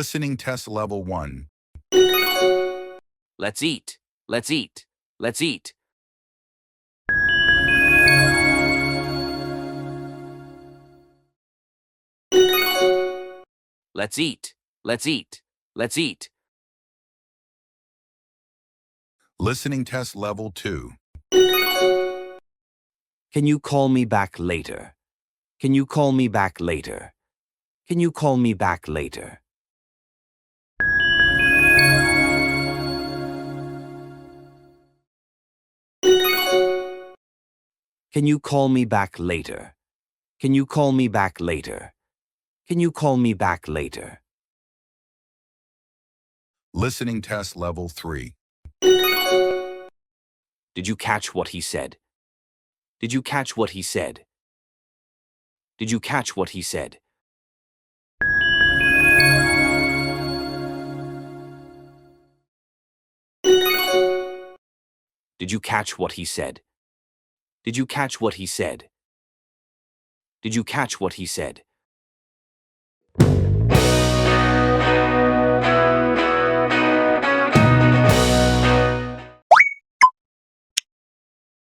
Listening test level 1. Let's eat. Let's eat. Let's eat. Let's eat. Let's eat. Let's eat. Listening test level 2. Can you call me back later? Can you call me back later? Can you call me back later? Can you call me back later? Can you call me back later? Can you call me back later? Listening test level 3. Did you catch what he said? Did you catch what he said? Did you catch what he said? Did you catch what he said? Did you catch what he said? Did you catch what he said?